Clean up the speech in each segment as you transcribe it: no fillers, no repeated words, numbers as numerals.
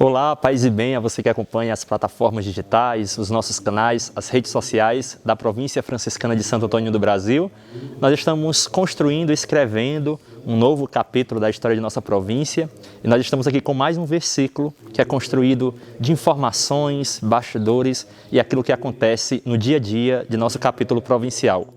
Olá, paz e bem a você que acompanha as plataformas digitais, os nossos canais, as redes sociais da Província Franciscana de Santo Antônio do Brasil. Nós estamos construindo, escrevendo um novo capítulo da história de nossa província e nós estamos aqui com mais um versículo que é construído de informações, bastidores e aquilo que acontece no dia a dia de nosso capítulo provincial.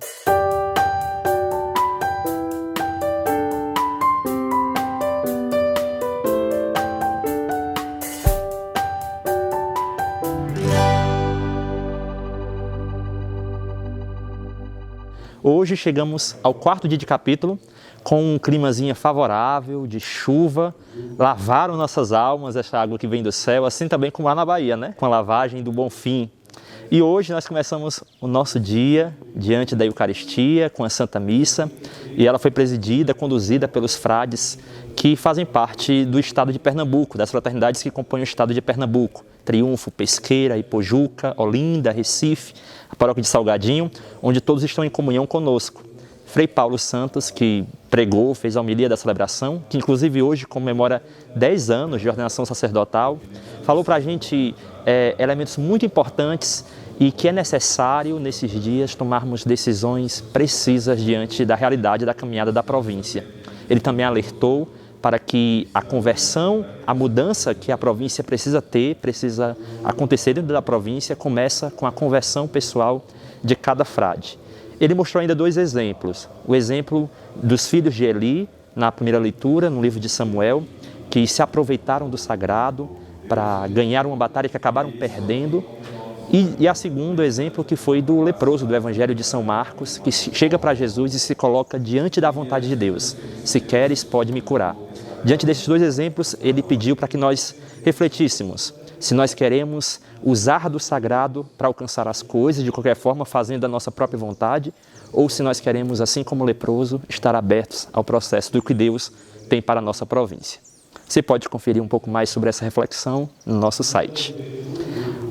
Hoje chegamos ao quarto dia de capítulo, com um climazinho favorável, de chuva, lavaram nossas almas, essa água que vem do céu, assim também como lá na Bahia, né? Com a lavagem do Bonfim. E hoje nós começamos o nosso dia diante da Eucaristia, com a Santa Missa, e ela foi presidida, conduzida pelos frades que fazem parte do estado de Pernambuco, das fraternidades que compõem o estado de Pernambuco. Triunfo, Pesqueira, Ipojuca, Olinda, Recife, a paróquia de Salgadinho, onde todos estão em comunhão conosco. Frei Paulo Santos, que pregou, fez a homilia da celebração, que inclusive hoje comemora 10 anos de ordenação sacerdotal, falou para a gente elementos muito importantes e que é necessário, nesses dias, tomarmos decisões precisas diante da realidade da caminhada da província. Ele também alertou para que a conversão, a mudança que a província precisa ter, precisa acontecer dentro da província, começa com a conversão pessoal de cada frade. Ele mostrou ainda dois exemplos. O exemplo dos filhos de Eli, na primeira leitura, no livro de Samuel, que se aproveitaram do sagrado para ganhar uma batalha que acabaram perdendo. E a segundo exemplo que foi do leproso do Evangelho de São Marcos, que chega para Jesus e se coloca diante da vontade de Deus. Se queres, pode me curar. Diante desses dois exemplos, ele pediu para que nós refletíssemos se nós queremos usar do sagrado para alcançar as coisas, de qualquer forma, fazendo a nossa própria vontade, ou se nós queremos, assim como o leproso, estar abertos ao processo do que Deus tem para a nossa província. Você pode conferir um pouco mais sobre essa reflexão no nosso site.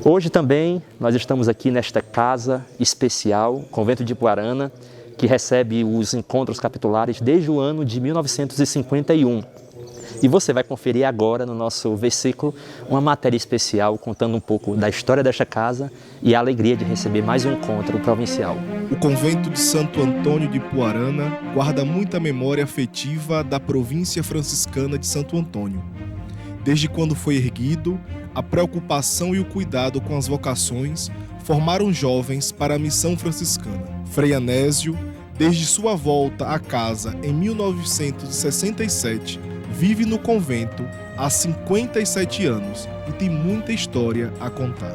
Hoje também nós estamos aqui nesta casa especial, Convento de Ipuarana, que recebe os encontros capitulares desde o ano de 1951. E você vai conferir agora no nosso versículo uma matéria especial contando um pouco da história desta casa e a alegria de receber mais um encontro provincial. O Convento de Santo Antônio de Ipuarana guarda muita memória afetiva da província franciscana de Santo Antônio. Desde quando foi erguido, a preocupação e o cuidado com as vocações formaram jovens para a missão franciscana. Frei Anésio, desde sua volta à casa em 1967, vive no convento há 57 anos e tem muita história a contar.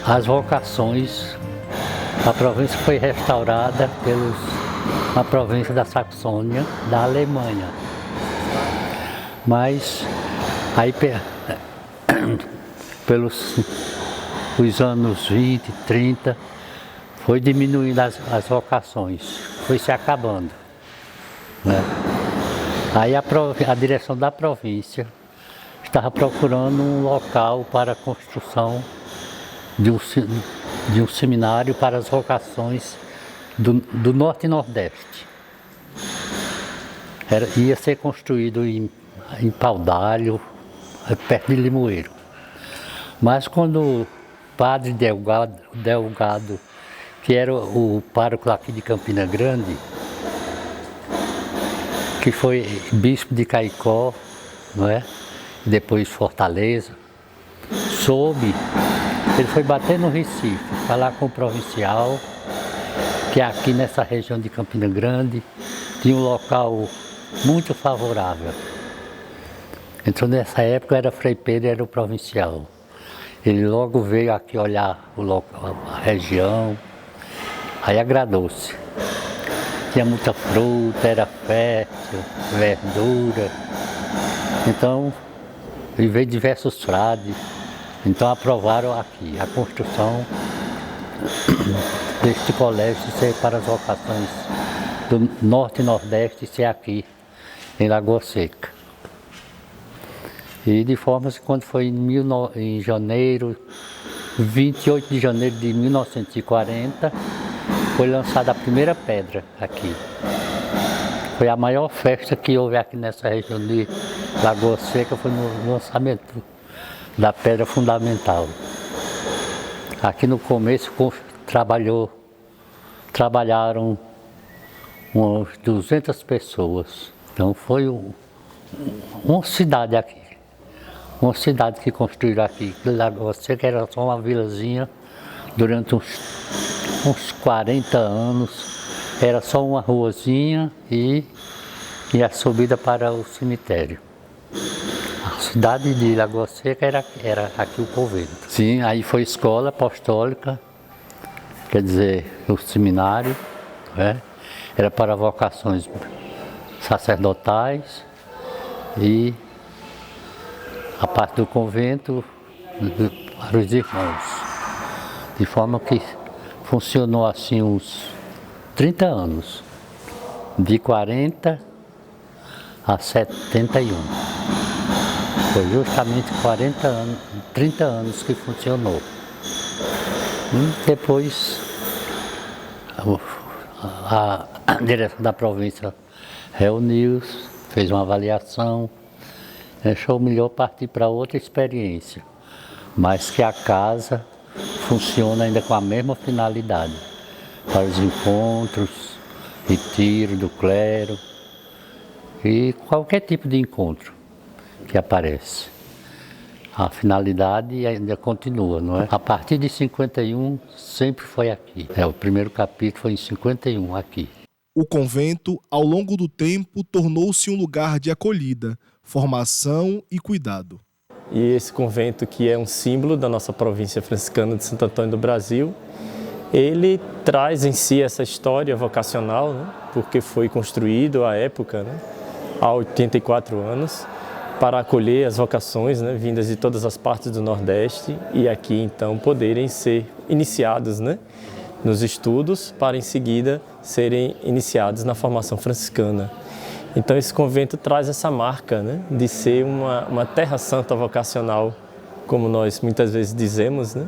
As vocações, a província foi restaurada na província da Saxônia, da Alemanha. Mas aí pelos os anos 20, 30, foi diminuindo as vocações, foi se acabando, né? Aí a direção da província estava procurando um local para a construção de um seminário para as vocações do Norte e Nordeste. Ia ser construído em Paudalho, perto de Limoeiro. Mas quando o padre Delgado, que era o pároco aqui de Campina Grande, que foi bispo de Caicó, não é? Depois Fortaleza, ele foi bater no Recife, falar com o provincial, que aqui nessa região de Campina Grande tinha um local muito favorável. Então nessa época era Frei Pedro, era o provincial. Ele logo veio aqui olhar a região, aí agradou-se. Tinha muita fruta, era fértil, verdura. Então, e veio diversos frades. Então aprovaram aqui a construção deste colégio ser para as vocações do Norte e Nordeste ser aqui, em Lagoa Seca. E de forma que quando foi em janeiro, 28 de janeiro de 1940, foi lançada a primeira pedra aqui. Foi a maior festa que houve aqui nessa região de Lagoa Seca, foi no lançamento da pedra fundamental. Aqui no começo trabalharam umas 200 pessoas. Então foi uma cidade aqui. Uma cidade que construíram aqui. Lagoa Seca era só uma vilazinha durante uns 40 anos. Era só uma ruazinha e a subida para o cemitério. A cidade de Lagoa Seca era aqui o convento. Sim, aí foi escola apostólica, quer dizer, o seminário, né? Era para vocações sacerdotais e a parte do convento para os irmãos. De forma que funcionou assim uns 30 anos, de 40 a 71. Foi justamente 30 anos que funcionou. E depois a direção da província reuniu-se, fez uma avaliação, achou melhor partir para outra experiência, mas que a casa funciona ainda com a mesma finalidade, para os encontros, retiro do clero e qualquer tipo de encontro que aparece. A finalidade ainda continua, não é? A partir de 51 sempre foi aqui. O primeiro capítulo foi em 51 aqui. O convento, ao longo do tempo, tornou-se um lugar de acolhida, formação e cuidado. E esse convento, que é um símbolo da nossa província franciscana de Santo Antônio do Brasil, ele traz em si essa história vocacional, né? Porque foi construído à época, né? Há 84 anos, para acolher as vocações, né? Vindas de todas as partes do Nordeste e aqui então poderem ser iniciados, né? Nos estudos, para em seguida serem iniciados na formação franciscana. Então esse convento traz essa marca, né? De ser uma terra santa vocacional, como nós muitas vezes dizemos, né?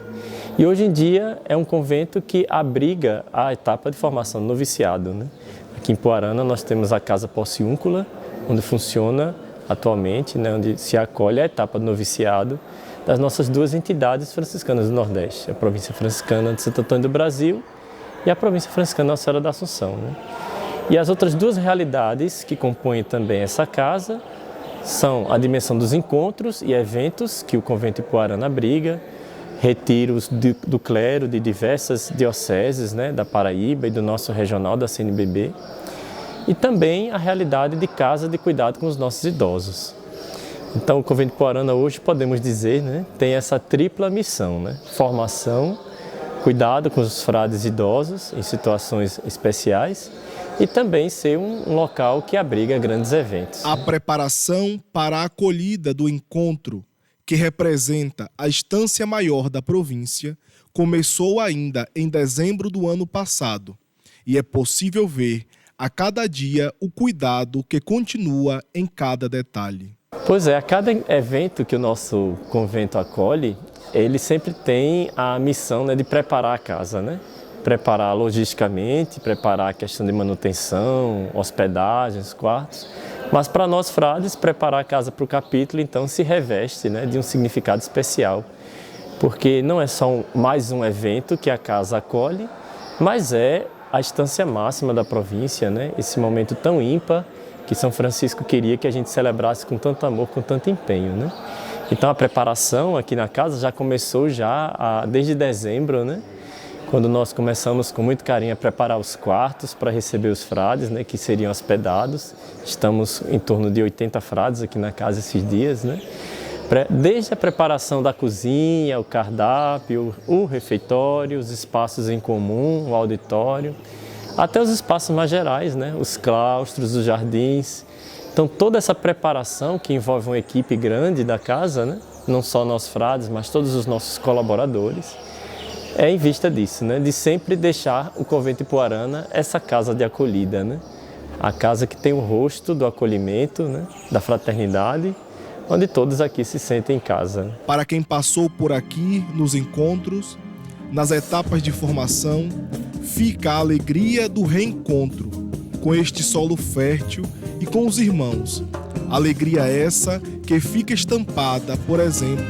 E hoje em dia é um convento que abriga a etapa de formação do noviciado, né? Aqui em Puarana nós temos a Casa Porciúncula, onde funciona atualmente, né? Onde se acolhe a etapa do noviciado das nossas duas entidades franciscanas do Nordeste, a província franciscana de Santo Antônio do Brasil e a província franciscana Nossa Senhora da Assunção, né? E as outras duas realidades que compõem também essa casa são a dimensão dos encontros e eventos que o convento de Puarana abriga, retiros do clero de diversas dioceses, né, da Paraíba e do nosso regional da CNBB, e também a realidade de casa de cuidado com os nossos idosos. Então o convento de Puarana hoje, podemos dizer, né, tem essa tripla missão, né, formação, cuidado com os frades idosos em situações especiais e também ser um local que abriga grandes eventos. A preparação para a acolhida do encontro, que representa a estância maior da província, começou ainda em dezembro do ano passado e é possível ver a cada dia o cuidado que continua em cada detalhe. Pois é, a cada evento que o nosso convento acolhe, ele sempre tem a missão, né, de preparar a casa, né? Preparar logisticamente, preparar a questão de manutenção, hospedagens, quartos. Mas para nós frades, preparar a casa para o capítulo, então, se reveste, né, de um significado especial. Porque não é só mais um evento que a casa acolhe, mas é a estância máxima da província, né? Esse momento tão ímpar que São Francisco queria que a gente celebrasse com tanto amor, com tanto empenho, né? Então a preparação aqui na casa já começou desde dezembro, né? Quando nós começamos com muito carinho a preparar os quartos para receber os frades, né, que seriam hospedados. Estamos em torno de 80 frades aqui na casa esses dias, né? Desde a preparação da cozinha, o cardápio, o refeitório, os espaços em comum, o auditório, até os espaços mais gerais, né? Os claustros, os jardins. Então toda essa preparação que envolve uma equipe grande da casa, né? Não só nós frades, mas todos os nossos colaboradores, é em vista disso, né? De sempre deixar o convento de Puarana essa casa de acolhida, né? A casa que tem o rosto do acolhimento, né? Da fraternidade, onde todos aqui se sentem em casa. Para quem passou por aqui nos encontros, nas etapas de formação, fica a alegria do reencontro com este solo fértil e com os irmãos. Alegria essa que fica estampada, por exemplo,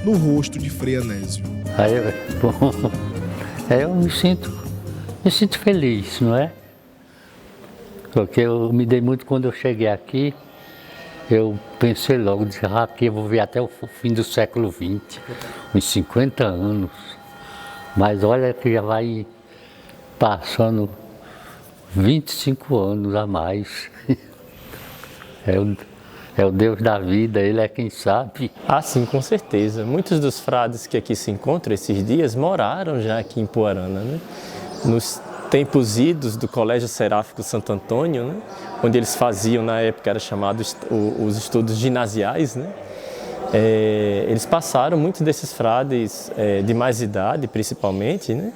no rosto de Frei Anésio. Aí, bom, eu me sinto feliz, não é? Porque eu me dei muito quando eu cheguei aqui, eu pensei logo, disse, aqui eu vou ver até o fim do século XX, uns 50 anos. Mas olha que já vai passando 25 anos a mais. É o Deus da vida, Ele é quem sabe. Ah, sim, com certeza. Muitos dos frades que aqui se encontram esses dias moraram já aqui em Poarana, né? Nos tempos idos do Colégio Seráfico Santo Antônio, né? Onde eles faziam, na época era chamado os estudos ginasiais, né? Eles passaram, muitos desses frades de mais idade, principalmente, né?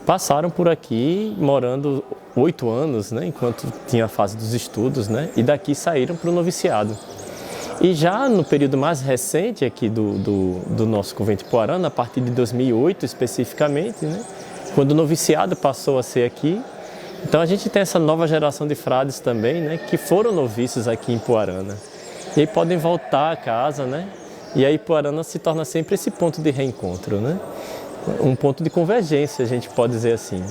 Passaram por aqui morando 8 anos, né? Enquanto tinha a fase dos estudos, né? E daqui saíram para o noviciado. E já no período mais recente aqui do nosso convento de Poarana, a partir de 2008 especificamente, né? Quando o noviciado passou a ser aqui, então a gente tem essa nova geração de frades também, né? Que foram noviços aqui em Poarana. E aí podem voltar a casa, né? E aí Poarana se torna sempre esse ponto de reencontro, né? Um ponto de convergência, a gente pode dizer assim.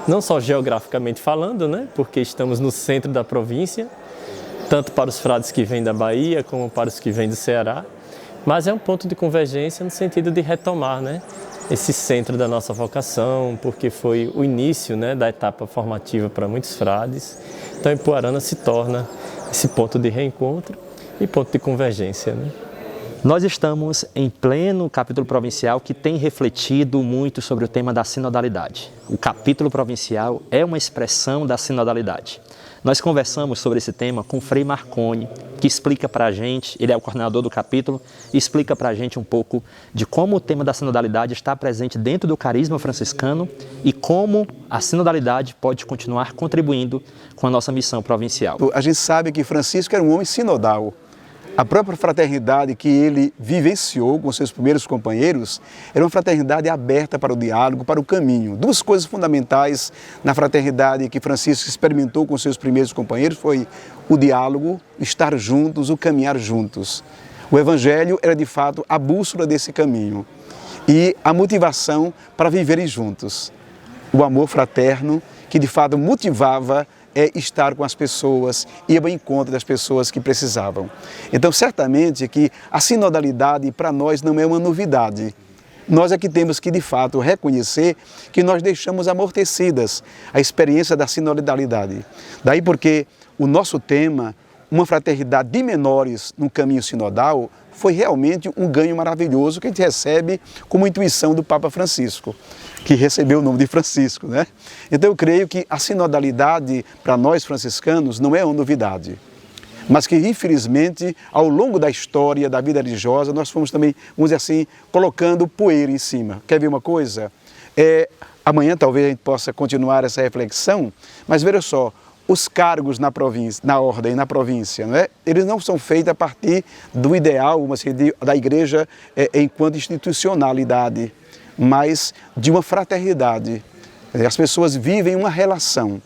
Não só geograficamente falando, né? Porque estamos no centro da província, tanto para os frades que vêm da Bahia como para os que vêm do Ceará, mas é um ponto de convergência no sentido de retomar, né? Esse centro da nossa vocação, porque foi o início, né, da etapa formativa para muitos frades. Então, Ipuarana se torna esse ponto de reencontro e ponto de convergência, né? Nós estamos em pleno capítulo provincial que tem refletido muito sobre o tema da sinodalidade. O capítulo provincial é uma expressão da sinodalidade. Nós conversamos sobre esse tema com Frei Marconi, que explica para a gente, ele é o coordenador do capítulo, e explica para a gente um pouco de como o tema da sinodalidade está presente dentro do carisma franciscano e como a sinodalidade pode continuar contribuindo com a nossa missão provincial. A gente sabe que Francisco era um homem sinodal. A própria fraternidade que ele vivenciou com seus primeiros companheiros era uma fraternidade aberta para o diálogo, para o caminho. Duas coisas fundamentais na fraternidade que Francisco experimentou com seus primeiros companheiros foi o diálogo, estar juntos, o caminhar juntos. O Evangelho era de fato a bússola desse caminho e a motivação para viverem juntos. O amor fraterno que de fato motivava estar com as pessoas, ir ao encontro das pessoas que precisavam. Então, certamente que a sinodalidade para nós não é uma novidade. Nós é que temos que, de fato, reconhecer que nós deixamos amortecidas a experiência da sinodalidade. Daí porque o nosso tema, uma fraternidade de menores no caminho sinodal, foi realmente um ganho maravilhoso que a gente recebe como intuição do Papa Francisco, que recebeu o nome de Francisco, né? Então eu creio que a sinodalidade para nós franciscanos não é uma novidade, mas que infelizmente ao longo da história da vida religiosa nós fomos também, vamos dizer assim, colocando poeira em cima. Quer ver uma coisa? Amanhã talvez a gente possa continuar essa reflexão, mas veja só, os cargos na província, na ordem, na província, não é? Eles não são feitos a partir do ideal da igreja enquanto institucionalidade, mas de uma fraternidade. As pessoas vivem uma relação.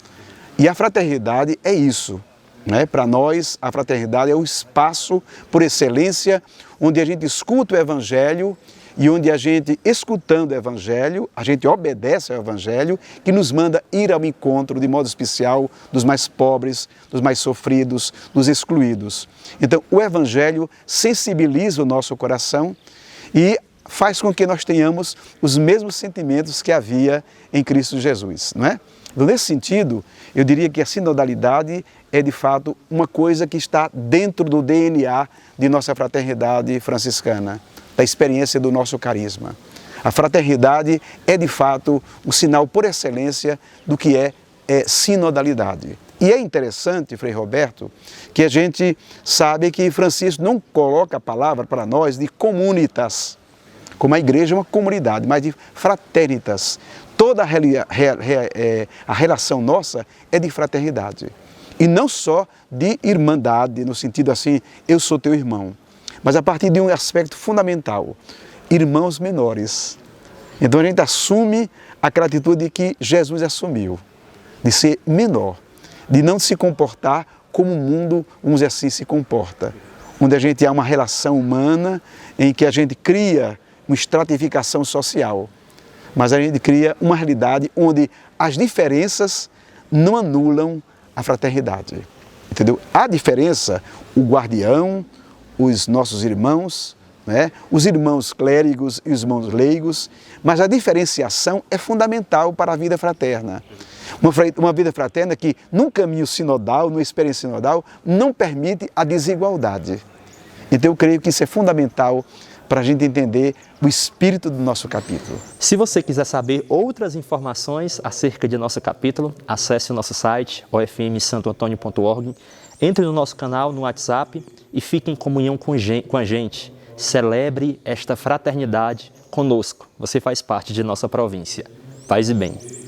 E a fraternidade é isso. Né? Para nós, a fraternidade é o espaço por excelência onde a gente escuta o Evangelho e onde a gente, escutando o Evangelho, a gente obedece ao Evangelho, que nos manda ir ao encontro, de modo especial, dos mais pobres, dos mais sofridos, dos excluídos. Então, o Evangelho sensibiliza o nosso coração e faz com que nós tenhamos os mesmos sentimentos que havia em Cristo Jesus, não é? Então, nesse sentido, eu diria que a sinodalidade é, de fato, uma coisa que está dentro do DNA de nossa fraternidade franciscana, da experiência do nosso carisma. A fraternidade é, de fato, o sinal por excelência do que é sinodalidade. E é interessante, Frei Roberto, que a gente sabe que Francisco não coloca a palavra para nós de comunitas, como a igreja é uma comunidade, mas de fraternitas. Toda a relação nossa é de fraternidade. E não só de irmandade, no sentido assim, eu sou teu irmão, mas a partir de um aspecto fundamental, irmãos menores. Então a gente assume aquela atitude que Jesus assumiu, de ser menor, de não se comportar como o mundo, vamos dizer assim, se comporta. Onde a gente há uma relação humana em que a gente cria uma estratificação social, mas a gente cria uma realidade onde as diferenças não anulam a fraternidade. Entendeu? A diferença, o guardião, os nossos irmãos, né? Os irmãos clérigos e os irmãos leigos, mas a diferenciação é fundamental para a vida fraterna. Uma vida fraterna que, num caminho sinodal, numa experiência sinodal, não permite a desigualdade. Então eu creio que isso é fundamental para a gente entender o espírito do nosso capítulo. Se você quiser saber outras informações acerca de nosso capítulo, acesse o nosso site, ofmsantoantonio.org, entre no nosso canal no WhatsApp e fique em comunhão com a gente. Celebre esta fraternidade conosco. Você faz parte de nossa província. Paz e bem.